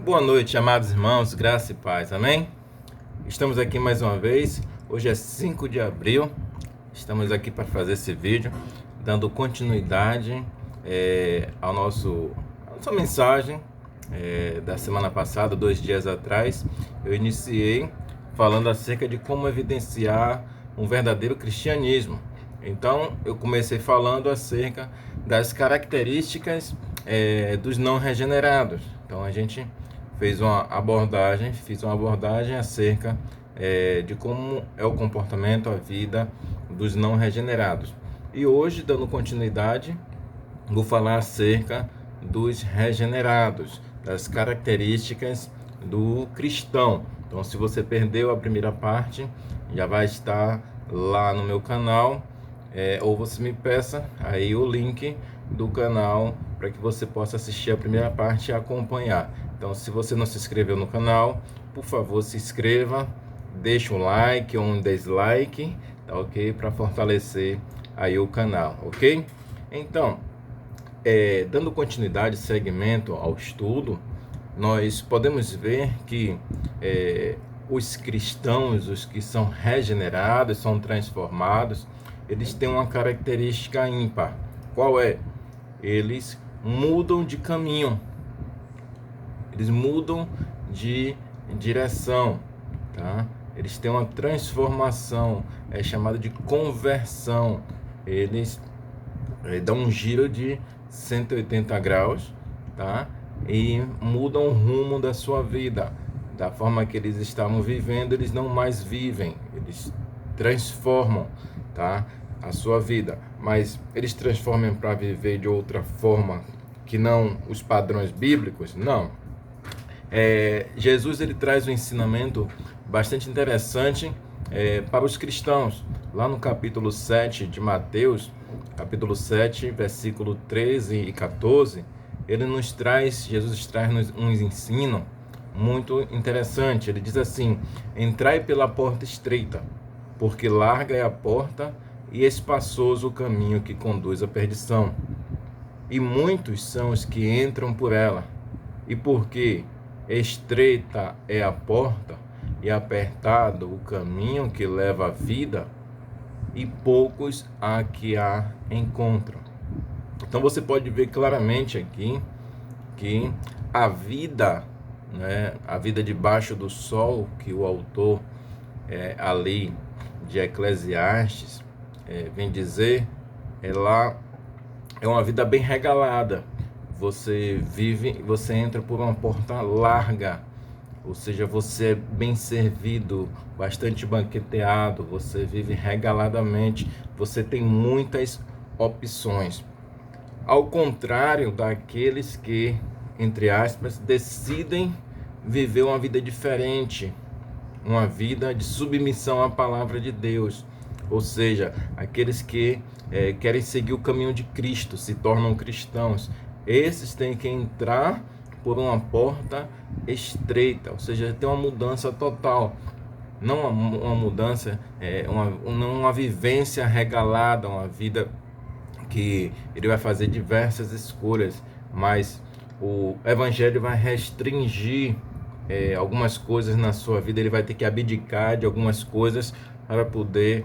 Boa noite, amados irmãos, graça e paz, amém? Estamos aqui mais uma vez, hoje é 5 de abril, estamos aqui para fazer esse vídeo, dando continuidade à nossa mensagem da semana passada, 2 dias atrás. Eu iniciei falando acerca de como evidenciar um verdadeiro cristianismo. Então, eu comecei falando acerca das características dos não regenerados. Então, a gente fiz uma abordagem acerca de como é o comportamento, a vida dos não regenerados. E hoje, dando continuidade, vou falar acerca dos regenerados, das características do cristão. Então, se você perdeu a primeira parte, já vai estar lá no meu canal, ou você me peça aí o link do canal para que você possa assistir a primeira parte e acompanhar. Então, se você não se inscreveu no canal, por favor, se inscreva, deixa um like ou um dislike, tá ok? Para fortalecer aí o canal, ok? Então, dando continuidade, segmento ao estudo, nós podemos ver que os cristãos, os que são regenerados, são transformados, eles têm uma característica ímpar. Qual é? Eles mudam de caminho, eles mudam de direção, tá? Eles têm uma transformação, é chamado de conversão. Eles dão um giro de 180 graus, tá? E mudam o rumo da sua vida. Da forma que eles estavam vivendo, eles não mais vivem, eles transformam, tá? A sua vida. Mas eles transformam para viver de outra forma que não os padrões bíblicos? Não. Jesus ele traz um ensinamento bastante interessante para os cristãos. Lá no capítulo 7 de Mateus, capítulo 7, versículo 13 e 14, Jesus traz um ensino muito interessante. Ele diz assim: entrai pela porta estreita, porque larga é a porta e espaçoso o caminho que conduz à perdição, e muitos são os que entram por ela. E porque estreita é a porta e apertado o caminho que leva à vida, e poucos há que a encontram. Então você pode ver claramente aqui que a vida, né, a vida debaixo do sol, que o autor ali de Eclesiastes vem dizer, ela é uma vida bem regalada. Você entra por uma porta larga, ou seja, você é bem servido, bastante banqueteado, você vive regaladamente, você tem muitas opções. Ao contrário daqueles que, entre aspas, decidem viver uma vida diferente, uma vida de submissão à palavra de Deus. Ou seja, aqueles que querem seguir o caminho de Cristo, se tornam cristãos. Esses têm que entrar por uma porta estreita, ou seja, tem uma mudança total. Não uma mudança, uma vivência regalada, uma vida que ele vai fazer diversas escolhas, mas o evangelho vai restringir algumas coisas na sua vida. Ele vai ter que abdicar de algumas coisas para poder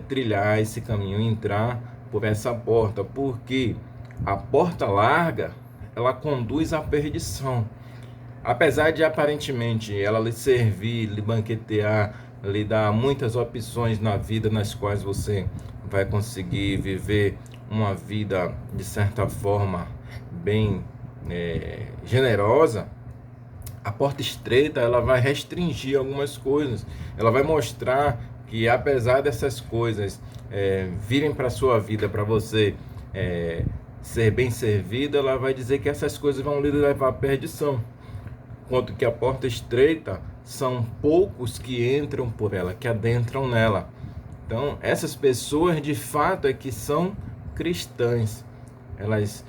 trilhar esse caminho, entrar por essa porta, porque a porta larga, ela conduz à perdição. Apesar de aparentemente ela lhe servir, lhe banquetear, lhe dar muitas opções na vida, nas quais você vai conseguir viver uma vida de certa forma bem generosa, a porta estreita ela vai restringir algumas coisas. Ela vai mostrar que apesar dessas coisas virem para a sua vida, para você ser bem servido, ela vai dizer que essas coisas vão lhe levar à perdição. Enquanto que a porta estreita, são poucos que entram por ela, que adentram nela. Então, essas pessoas de fato é que são cristãs. Elas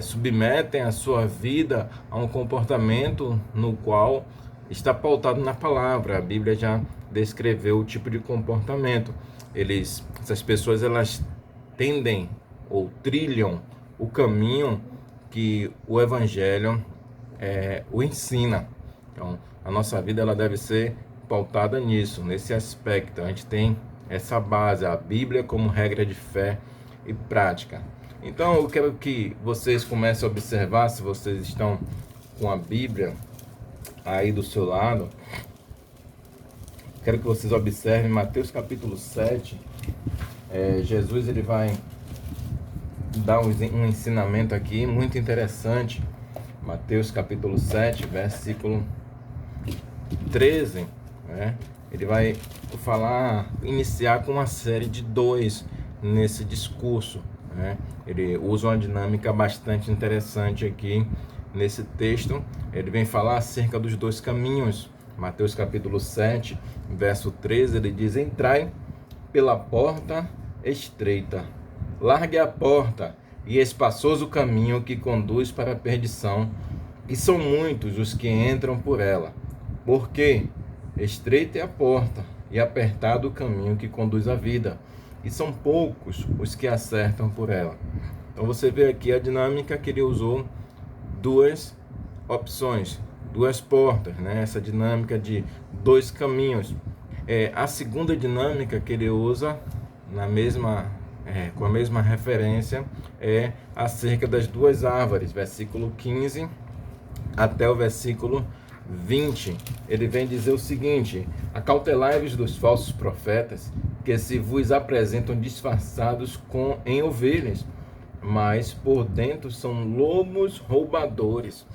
submetem a sua vida a um comportamento no qual está pautado na palavra. A Bíblia já descreveu o tipo de comportamento. Essas pessoas elas tendem ou trilham o caminho que o Evangelho o ensina. Então, a nossa vida ela deve ser pautada nisso, nesse aspecto. A gente tem essa base, a Bíblia como regra de fé e prática. Então, eu quero que vocês comecem a observar, se vocês estão com a Bíblia aí do seu lado, quero que vocês observem Mateus capítulo 7. Jesus ele vai dar um ensinamento aqui muito interessante. Mateus capítulo 7, versículo 13, né? Ele vai iniciar com uma série de 2 nesse discurso, né? Ele usa uma dinâmica bastante interessante aqui nesse texto. Ele vem falar acerca dos 2 caminhos. Mateus capítulo 7, verso 13, ele diz: entrai pela porta estreita, largue a porta e espaçoso o caminho que conduz para a perdição, e são muitos os que entram por ela. Porque estreita é a porta e apertado o caminho que conduz à vida, e são poucos os que acertam por ela. Então você vê aqui a dinâmica que ele usou, 2 opções, 2 portas, né? Essa dinâmica de 2 caminhos. A segunda dinâmica que ele usa com a mesma referência é acerca das 2 árvores, versículo 15 até o versículo 20. Ele vem dizer o seguinte: acautelai-vos dos falsos profetas, que se vos apresentam disfarçados em ovelhas, mas por dentro são lobos roubadores.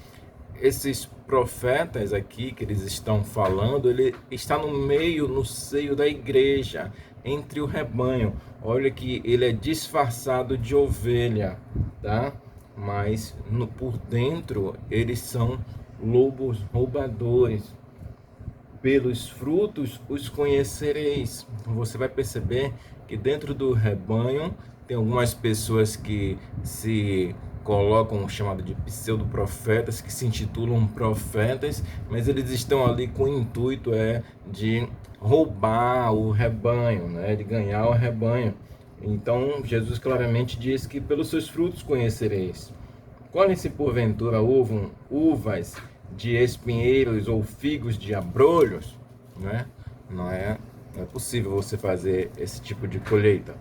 Esses profetas aqui que eles estão falando, ele está no seio da igreja, entre o rebanho. Olha que ele é disfarçado de ovelha, tá? Mas por dentro eles são lobos roubadores. Pelos frutos os conhecereis. Você vai perceber que dentro do rebanho tem algumas pessoas que se colocam chamado de pseudo-profetas, que se intitulam profetas, mas eles estão ali com o intuito de roubar o rebanho, né? De ganhar o rebanho. Então Jesus claramente diz que pelos seus frutos conhecereis. Colhem-se porventura uvas de espinheiros ou figos de abrolhos, né? Não é possível você fazer esse tipo de colheita.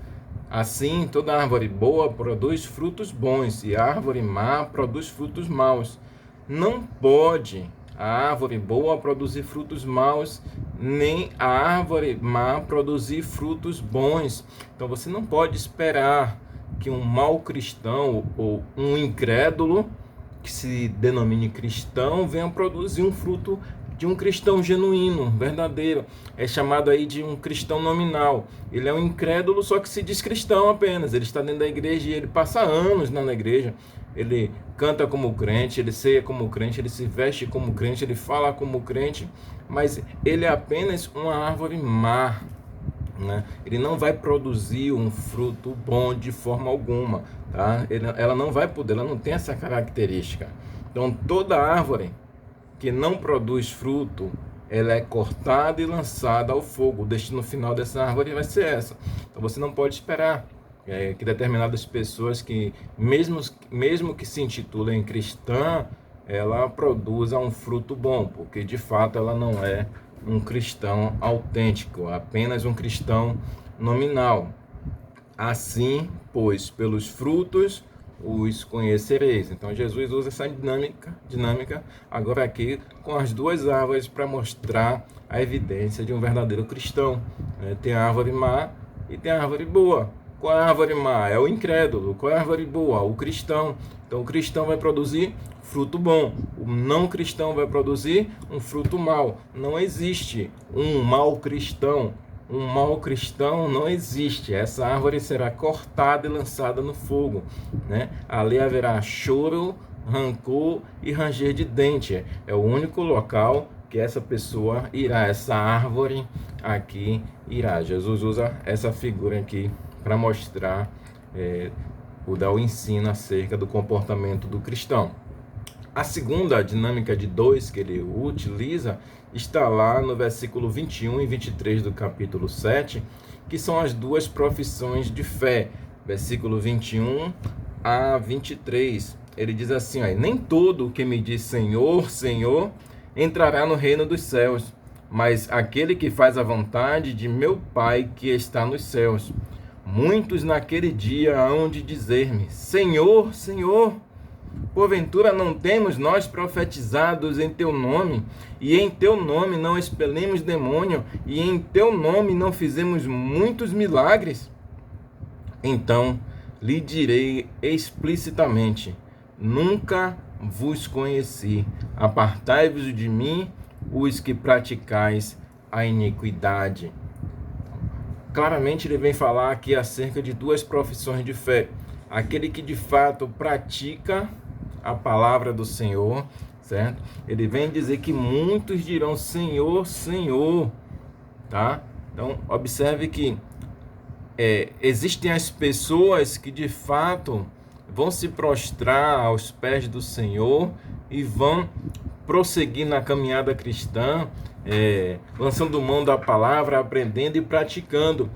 Assim, toda árvore boa produz frutos bons, e a árvore má produz frutos maus. Não pode a árvore boa produzir frutos maus, nem a árvore má produzir frutos bons. Então você não pode esperar que um mau cristão ou um incrédulo que se denomine cristão venha produzir um fruto de um cristão genuíno, verdadeiro. É chamado aí de um cristão nominal. Ele é um incrédulo, só que se diz cristão apenas. Ele está dentro da igreja e ele passa anos na igreja. Ele canta como crente, ele ceia como crente, ele se veste como crente, ele fala como crente, mas ele é apenas uma árvore má, né? Ele não vai produzir um fruto bom de forma alguma, tá? Ela não vai poder, ela não tem essa característica. Então toda árvore que não produz fruto, ela é cortada e lançada ao fogo. O destino final dessa árvore vai ser essa. Então você não pode esperar que determinadas pessoas que, mesmo que se intitulem cristã, ela produza um fruto bom, porque de fato ela não é um cristão autêntico, apenas um cristão nominal. Assim, pois, pelos frutos os conhecereis. Então Jesus usa essa dinâmica agora aqui com as 2 árvores para mostrar a evidência de um verdadeiro cristão. Tem a árvore má e tem a árvore boa. Qual é a árvore má? É o incrédulo. Qual é a árvore boa? O cristão. Então o cristão vai produzir fruto bom. O não cristão vai produzir um fruto mau. Não existe um mau cristão. Um mau cristão não existe. Essa árvore será cortada e lançada no fogo, né? Ali haverá choro, rancor e ranger de dente. É o único local que essa pessoa irá, essa árvore aqui irá. Jesus usa essa figura aqui para mostrar o ensino acerca do comportamento do cristão. A segunda dinâmica de 2 que ele utiliza está lá no versículo 21 e 23 do capítulo 7, que são as 2 profissões de fé. Versículo 21 a 23. ele diz assim, ó, nem todo o que me diz Senhor, Senhor, entrará no reino dos céus, mas aquele que faz a vontade de meu Pai que está nos céus. Muitos naquele dia hão de dizer-me, Senhor, Senhor, porventura não temos nós profetizados em teu nome, e em teu nome não expelemos demônio, e em teu nome não fizemos muitos milagres? Então lhe direi explicitamente, nunca vos conheci, apartai-vos de mim, os que praticais a iniquidade. Claramente ele vem falar aqui acerca de duas profissões de fé. Aquele que de fato pratica a palavra do Senhor, certo? Ele vem dizer que muitos dirão Senhor, Senhor, tá? Então observe que existem as pessoas que de fato vão se prostrar aos pés do Senhor e vão prosseguir na caminhada cristã, lançando mão da palavra, aprendendo e praticando.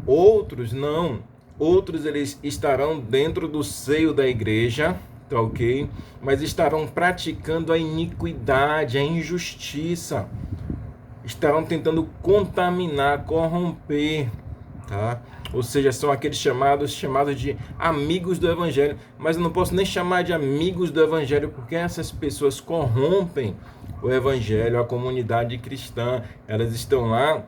Outros não. Outros eles estarão dentro do seio da igreja, tá ok? Mas estarão praticando a iniquidade, a injustiça. Estarão tentando contaminar, corromper, tá? Ou seja, são aqueles chamados de amigos do evangelho, mas eu não posso nem chamar de amigos do evangelho, porque essas pessoas corrompem o evangelho, a comunidade cristã. Elas estão lá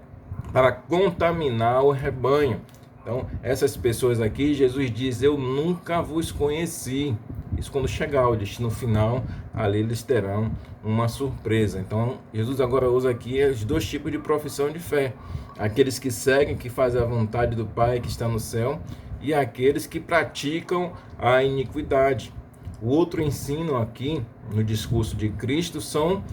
para contaminar o rebanho. Então, essas pessoas aqui, Jesus diz, eu nunca vos conheci. Isso quando chegar o destino final, ali eles terão uma surpresa. Então, Jesus agora usa aqui os dois tipos de profissão de fé. Aqueles que seguem, que fazem a vontade do Pai que está no céu, e aqueles que praticam a iniquidade. O outro ensino aqui, no discurso de Cristo, são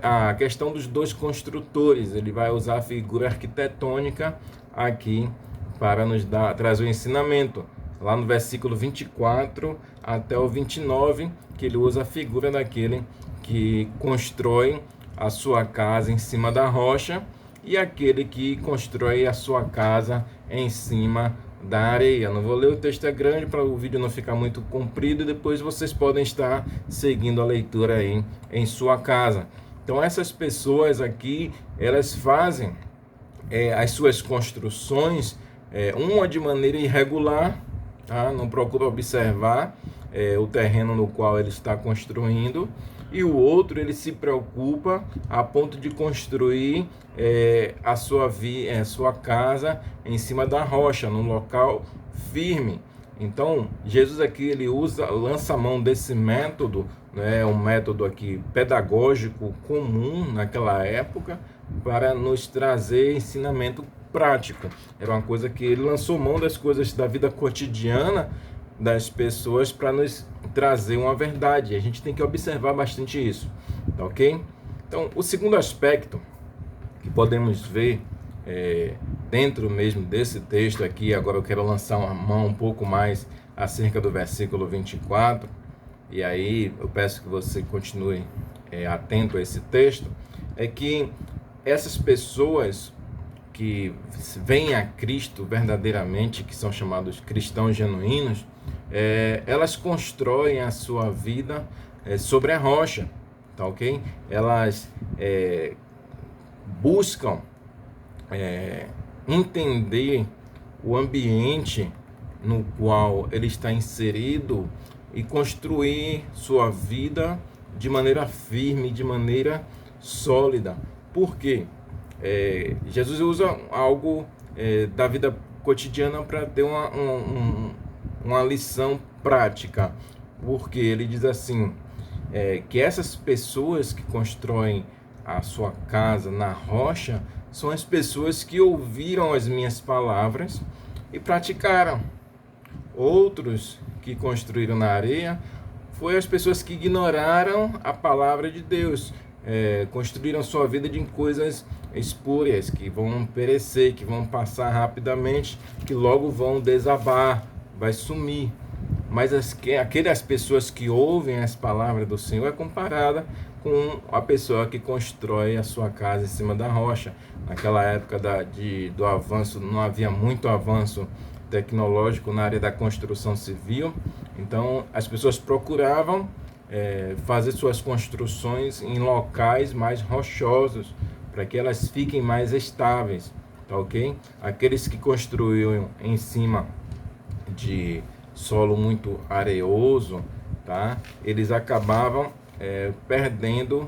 a questão dos dois construtores. Ele vai usar a figura arquitetônica aqui para nos trazer o ensinamento. Lá no versículo 24 até o 29, que ele usa a figura daquele que constrói a sua casa em cima da rocha e aquele que constrói a sua casa em cima da areia. Não vou ler, o texto é grande para o vídeo não ficar muito comprido e depois vocês podem estar seguindo a leitura aí em sua casa. Então essas pessoas aqui, elas fazem as suas construções, uma de maneira irregular, tá? Não procura observar o terreno no qual ele está construindo, e o outro ele se preocupa a ponto de construir a sua casa em cima da rocha, num local firme. Então Jesus aqui ele lança a mão desse método, né, um método aqui pedagógico comum naquela época, para nos trazer ensinamento prático. Era uma coisa que ele lançou mão das coisas da vida cotidiana das pessoas para nos trazer uma verdade. A gente tem que observar bastante isso, tá ok? Então, o segundo aspecto que podemos ver dentro mesmo desse texto aqui, agora eu quero lançar uma mão um pouco mais acerca do versículo 24, e aí eu peço que você continue atento a esse texto, é que essas pessoas que vêm a Cristo verdadeiramente, que são chamados cristãos genuínos, elas constroem a sua vida sobre a rocha, tá ok? Elas buscam entender o ambiente no qual ele está inserido e construir sua vida de maneira firme, de maneira sólida. Por quê? Jesus usa algo da vida cotidiana para ter uma lição prática, porque ele diz assim, que essas pessoas que constroem a sua casa na rocha são as pessoas que ouviram as minhas palavras e praticaram. Outros que construíram na areia foram as pessoas que ignoraram a palavra de Deus, construíram sua vida de coisas espúrias, que vão perecer, que vão passar rapidamente, que logo vão desabar, vai sumir. Mas aquelas pessoas que ouvem as palavras do Senhor é comparada com a pessoa que constrói a sua casa em cima da rocha. Naquela época do avanço, não havia muito avanço tecnológico na área da construção civil. Então, as pessoas procuravam fazer suas construções em locais mais rochosos, para que elas fiquem mais estáveis, tá ok? Aqueles que construíam em cima de solo muito areoso, tá? Eles acabavam perdendo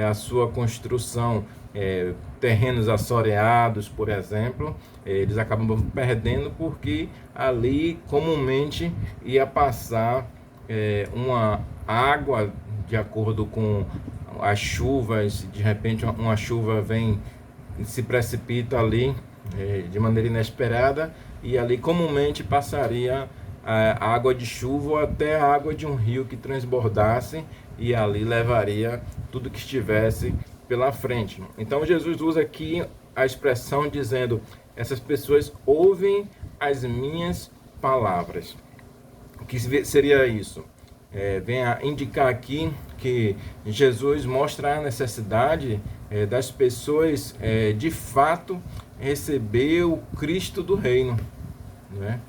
a sua construção. Terrenos assoreados, por exemplo, eles acabam perdendo porque ali comumente ia passar uma água de acordo com as chuvas. De repente uma chuva vem, se precipita ali de maneira inesperada, e ali comumente passaria a água de chuva ou até a água de um rio que transbordasse, e ali levaria tudo que estivesse pela frente. Então Jesus usa aqui a expressão dizendo: essas pessoas ouvem as minhas palavras. O que seria isso? Vem a indicar aqui que Jesus mostra a necessidade das pessoas de fato receber o Cristo do reino, né?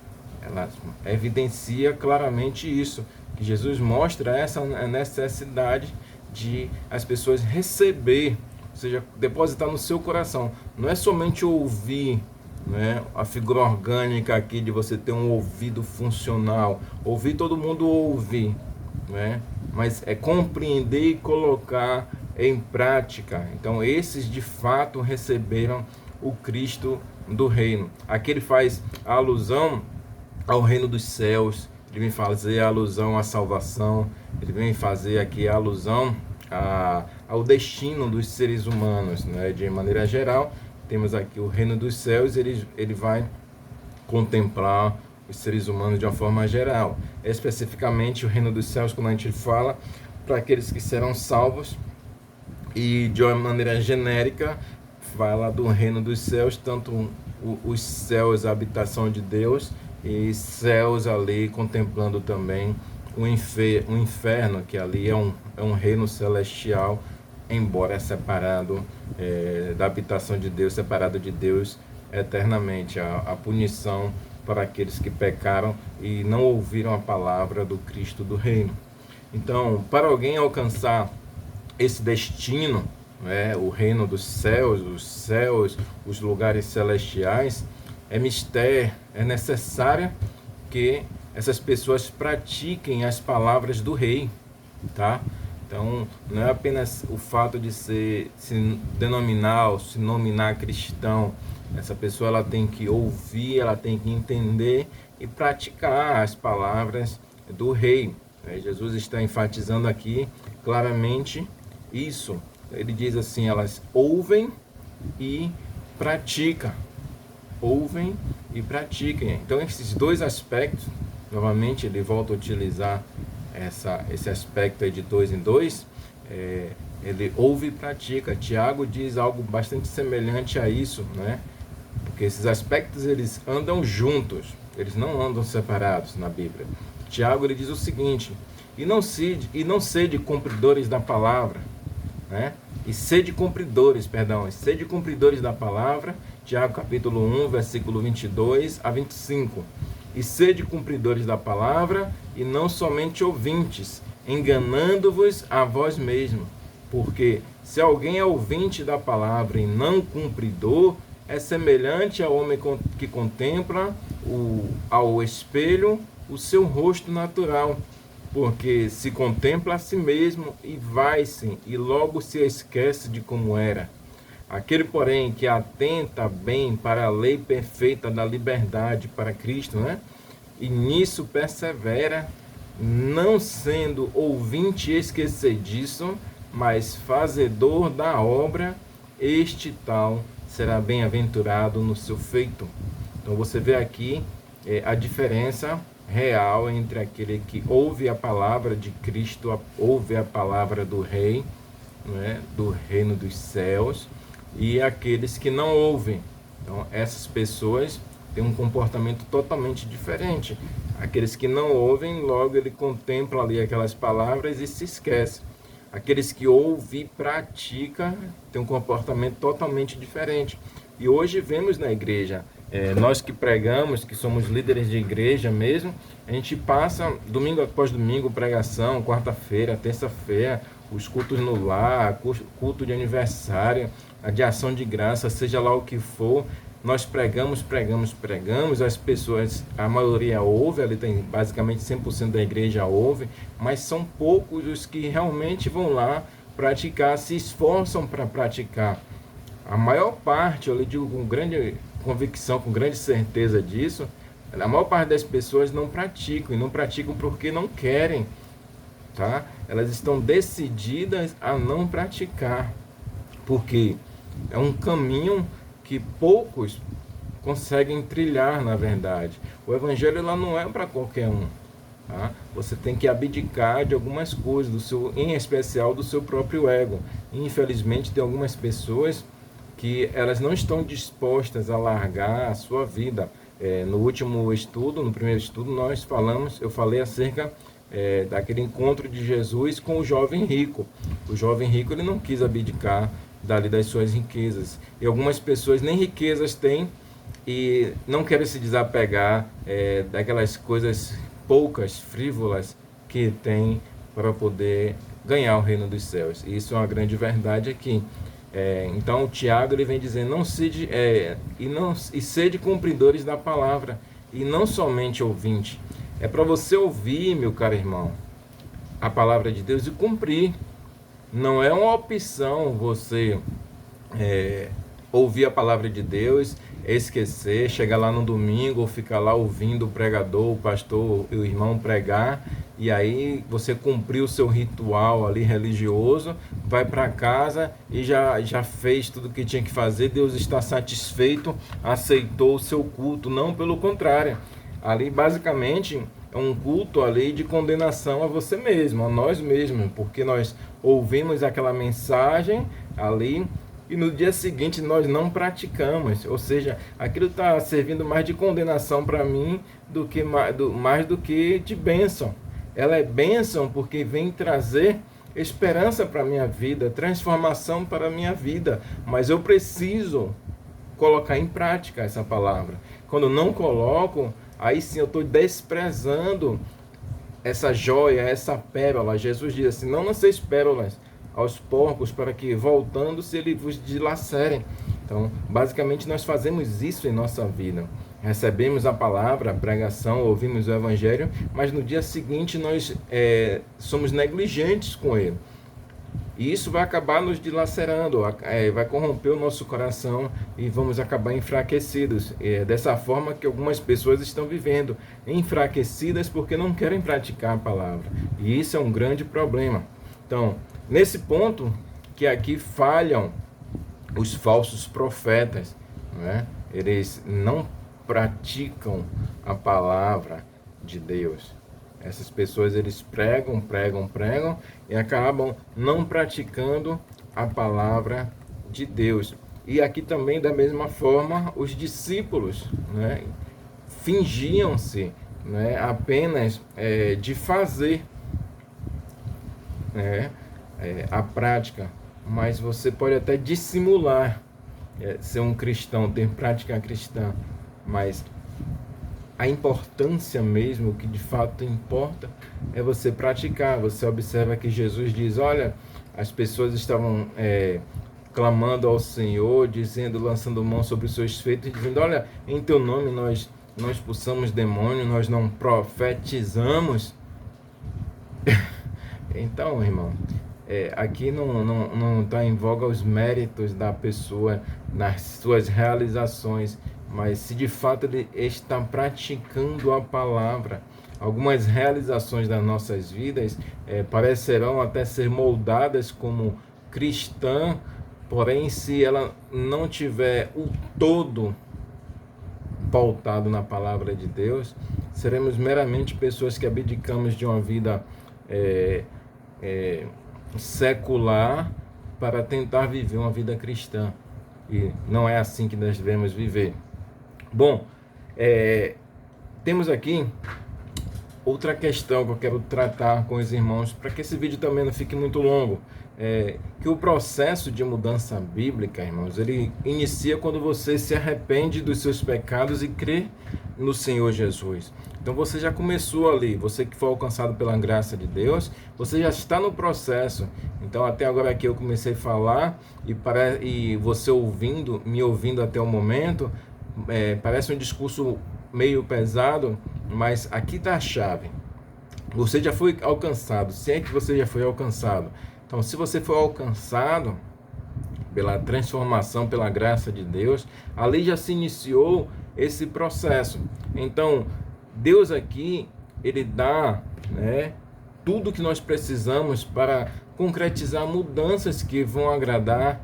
Ela evidencia claramente isso, que Jesus mostra essa necessidade de as pessoas receber, ou seja, depositar no seu coração. Não é somente ouvir, né? A figura orgânica aqui de você ter um ouvido funcional. Ouvir, todo mundo ouve, né? Mas é compreender e colocar em prática. Então esses de fato receberam o Cristo do reino. Aqui ele faz a alusão ao reino dos céus, ele vem fazer a alusão à salvação, ele vem fazer aqui a alusão ao destino dos seres humanos, né? De maneira geral, temos aqui o reino dos céus, ele vai contemplar os seres humanos de uma forma geral. Especificamente o reino dos céus, quando a gente fala para aqueles que serão salvos, e de uma maneira genérica fala do reino dos céus, tanto os céus, a habitação de Deus, e céus ali contemplando também o inferno, que ali é um reino celestial, embora separado da habitação de Deus, separado de Deus eternamente. A punição para aqueles que pecaram e não ouviram a palavra do Cristo do reino. Então, para alguém alcançar esse destino, o reino dos céus, os lugares celestiais, é necessário que essas pessoas pratiquem as palavras do rei, tá? Então, não é apenas o fato de se denominar ou se nominar cristão. Essa pessoa ela tem que ouvir, ela tem que entender e praticar as palavras do rei. Jesus está enfatizando aqui claramente isso. Ele diz assim: elas ouvem e praticam. Ouvem e pratiquem. Então, esses dois aspectos, novamente ele volta a utilizar esse aspecto aí de 2 em 2, ele ouve e pratica. Tiago diz algo bastante semelhante a isso, né? Porque esses aspectos eles andam juntos, eles não andam separados na Bíblia. Tiago ele diz o seguinte: e não sede cumpridores da palavra, né? E sede cumpridores da palavra. Tiago capítulo 1, versículo 22 a 25. E sede cumpridores da palavra, e não somente ouvintes, enganando-vos a vós mesmos. Porque se alguém é ouvinte da palavra e não cumpridor, é semelhante ao homem que contempla ao espelho o seu rosto natural. Porque se contempla a si mesmo e vai-se, e logo se esquece de como era. Aquele, porém, que atenta bem para a lei perfeita da liberdade para Cristo, né? E nisso persevera, não sendo ouvinte esquecediço, mas fazedor da obra, este tal será bem-aventurado no seu feito. Então você vê aqui a diferença real entre aquele que ouve a palavra de Cristo, ouve a palavra do Rei, né, do reino dos céus, e aqueles que não ouvem. Então essas pessoas têm um comportamento totalmente diferente. Aqueles que não ouvem, logo ele contempla ali aquelas palavras e se esquece. Aqueles que ouvem e praticam têm um comportamento totalmente diferente. E hoje vemos na igreja Nós que pregamos, que somos líderes de igreja mesmo, a gente passa domingo após domingo pregação, quarta-feira, terça-feira, os cultos no lar, culto de aniversário, a de ação de graça, seja lá o que for, nós pregamos, as pessoas, a maioria ouve, ali tem basicamente 100% da igreja ouve, mas são poucos os que realmente vão lá praticar, se esforçam para praticar. A maior parte, eu lhe digo com grande convicção, com grande certeza disso, a maior parte das pessoas não praticam, e não praticam porque não querem, tá? Elas estão decididas a não praticar, porque é um caminho que poucos conseguem trilhar, na verdade. O evangelho lá não é para qualquer um, tá? Você tem que abdicar de algumas coisas, em especial do seu próprio ego. Infelizmente, tem algumas pessoas que elas não estão dispostas a largar a sua vida. No último estudo, no primeiro estudo, eu falei acerca daquele encontro de Jesus com o jovem rico. O jovem rico, ele não quis abdicar das suas riquezas. E algumas pessoas nem riquezas têm e não querem se desapegar daquelas coisas poucas, frívolas, que tem para poder ganhar o reino dos céus. E isso é uma grande verdade aqui. Então o Tiago, ele vem dizendo, e sede cumpridores da palavra, e não somente ouvinte. É para você ouvir, meu caro irmão, a palavra de Deus e cumprir. Não é uma opção você ouvir a palavra de Deus, esquecer, chegar lá no domingo ou ficar lá ouvindo o pregador, o pastor e o irmão pregar, e aí você cumpriu o seu ritual ali religioso, vai para casa e já fez tudo o que tinha que fazer, Deus está satisfeito, aceitou o seu culto. Não, pelo contrário, ali basicamente é um culto ali de condenação a você mesmo, a nós mesmos, porque nós ouvimos aquela mensagem ali e no dia seguinte nós não praticamos, ou seja, aquilo está servindo mais de condenação para mim mais do que de bênção. Ela é bênção porque vem trazer esperança para a minha vida, transformação para a minha vida, mas eu preciso colocar em prática essa palavra. Quando não coloco, aí sim eu estou desprezando essa joia, essa pérola. Jesus diz assim, não lanceis pérolas aos porcos para que, voltando-se, eles vos dilacerem. Então, basicamente, nós fazemos isso em nossa vida. Recebemos a palavra, a pregação, ouvimos o evangelho, mas no dia seguinte nós somos negligentes com ele. E isso vai acabar nos dilacerando, vai corromper o nosso coração e vamos acabar enfraquecidos. É dessa forma que algumas pessoas estão vivendo, enfraquecidas porque não querem praticar a palavra. E isso é um grande problema. Então, nesse ponto que aqui falham os falsos profetas, né? Eles não praticam a palavra de Deus. Essas pessoas, eles pregam e acabam não praticando a palavra de Deus. E aqui também, da mesma forma, os discípulos, né, fingiam-se, né, apenas de fazer a prática, mas você pode até dissimular ser um cristão, ter prática cristã, mas a importância mesmo, o que de fato importa, é você praticar. Você observa que Jesus diz, olha, as pessoas estavam clamando ao Senhor, dizendo, lançando mão sobre os seus feitos, dizendo, olha, em teu nome nós não expulsamos demônio, nós não profetizamos. Então, irmão, aqui não está em voga os méritos da pessoa nas suas realizações, mas se de fato ele está praticando a palavra. Algumas realizações das nossas vidas parecerão até ser moldadas como cristã, porém se ela não tiver o todo pautado na palavra de Deus, seremos meramente pessoas que abdicamos de uma vida secular para tentar viver uma vida cristã. E não é assim que nós devemos viver. Bom, temos aqui outra questão que eu quero tratar com os irmãos, para que esse vídeo também não fique muito longo. que o processo de mudança bíblica, irmãos, ele inicia quando você se arrepende dos seus pecados e crê no Senhor Jesus. Então você já começou ali, você que foi alcançado pela graça de Deus, você já está no processo. Então até agora aqui eu comecei a falar e você me ouvindo até o momento, parece um discurso meio pesado, mas aqui está a chave. Você já foi alcançado, se é que você já foi alcançado. Então se você foi alcançado pela transformação, pela graça de Deus, ali já se iniciou esse processo. Então Deus aqui, ele dá, tudo que nós precisamos para concretizar mudanças que vão agradar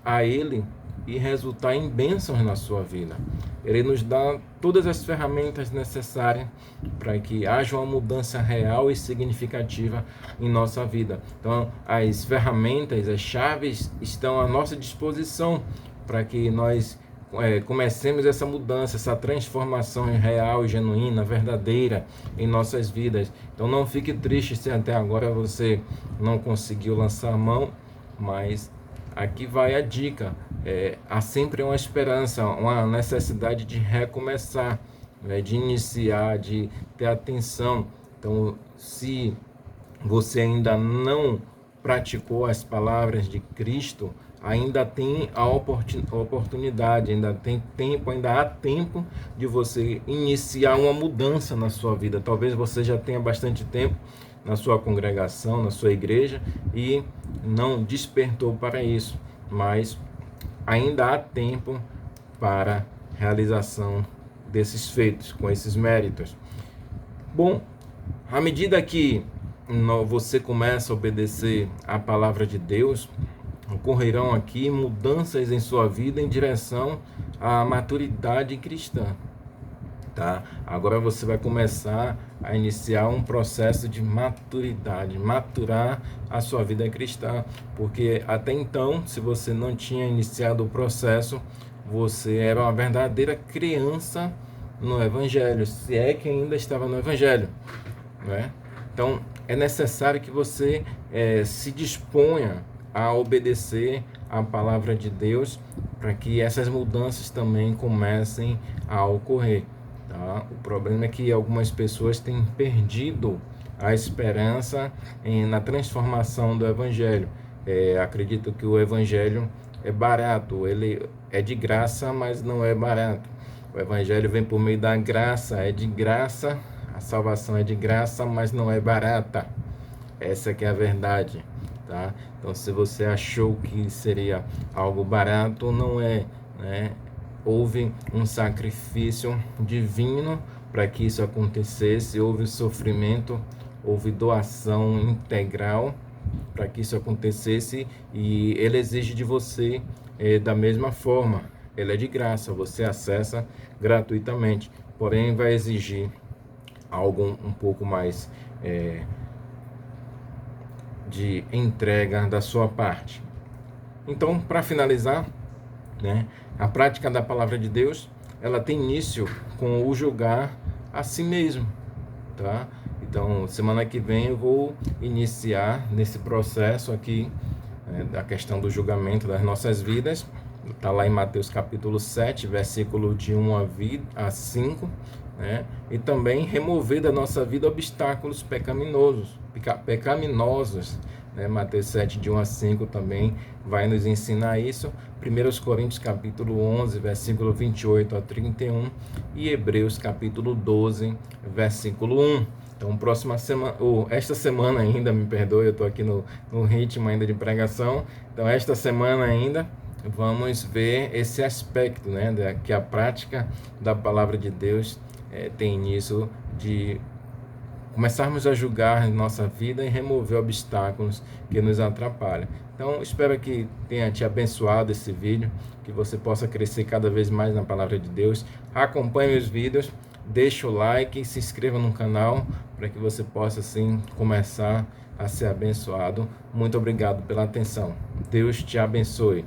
a Ele e resultar em bênçãos na sua vida. Ele nos dá todas as ferramentas necessárias para que haja uma mudança real e significativa em nossa vida. Então, as ferramentas, as chaves estão à nossa disposição para que nós comecemos essa mudança, essa transformação real e genuína, verdadeira em nossas vidas. Então não fique triste se até agora você não conseguiu lançar a mão, mas aqui vai a dica. Há sempre uma esperança, uma necessidade de recomeçar, de iniciar, de ter atenção. Então, se você ainda não praticou as palavras de Cristo, ainda tem a oportunidade, ainda tem tempo, ainda há tempo de você iniciar uma mudança na sua vida. Talvez você já tenha bastante tempo na sua congregação, na sua igreja e não despertou para isso, mas ainda há tempo para realização desses feitos, com esses méritos. Bom, à medida que você começa a obedecer a palavra de Deus, ocorrerão aqui mudanças em sua vida em direção à maturidade cristã, tá? Agora você vai começar a iniciar um processo de maturidade, maturar a sua vida cristã, porque até então, se você não tinha iniciado o processo, você era uma verdadeira criança no Evangelho, se é que ainda estava no Evangelho, né? Então, é necessário que você se disponha a obedecer a palavra de Deus para que essas mudanças também comecem a ocorrer, tá? O problema é que algumas pessoas têm perdido a esperança na transformação do Evangelho. Acredito que o Evangelho é barato, ele é de graça, mas não é barato. O Evangelho vem por meio da graça, é de graça, a salvação é de graça, mas não é barata. Essa que é a verdade, tá? Então, se você achou que seria algo barato, não é, né? Houve um sacrifício divino para que isso acontecesse, houve sofrimento, houve doação integral para que isso acontecesse, e ele exige de você da mesma forma. Ele é de graça, você acessa gratuitamente, porém vai exigir algo um pouco mais de entrega da sua parte. Então, para finalizar, né, a prática da palavra de Deus, ela tem início com o julgar a si mesmo, tá? Então, semana que vem eu vou iniciar nesse processo aqui, da questão do julgamento das nossas vidas. Está lá em Mateus capítulo 7, versículo de 1 a 5, né? E também remover da nossa vida obstáculos pecaminosos, né? Mateus 7, de 1 a 5 também vai nos ensinar isso. 1 Coríntios capítulo 11, versículo 28 a 31 e Hebreus capítulo 12, versículo 1. Então, esta semana ainda, me perdoe, eu estou aqui no ritmo ainda de pregação. Então, esta semana ainda vamos ver esse aspecto, né, que a prática da palavra de Deus tem início de começarmos a julgar nossa vida e remover obstáculos que nos atrapalham. Então, espero que tenha te abençoado esse vídeo, que você possa crescer cada vez mais na palavra de Deus. Acompanhe os vídeos, deixe o like e se inscreva no canal para que você possa, assim, começar a ser abençoado. Muito obrigado pela atenção. Deus te abençoe.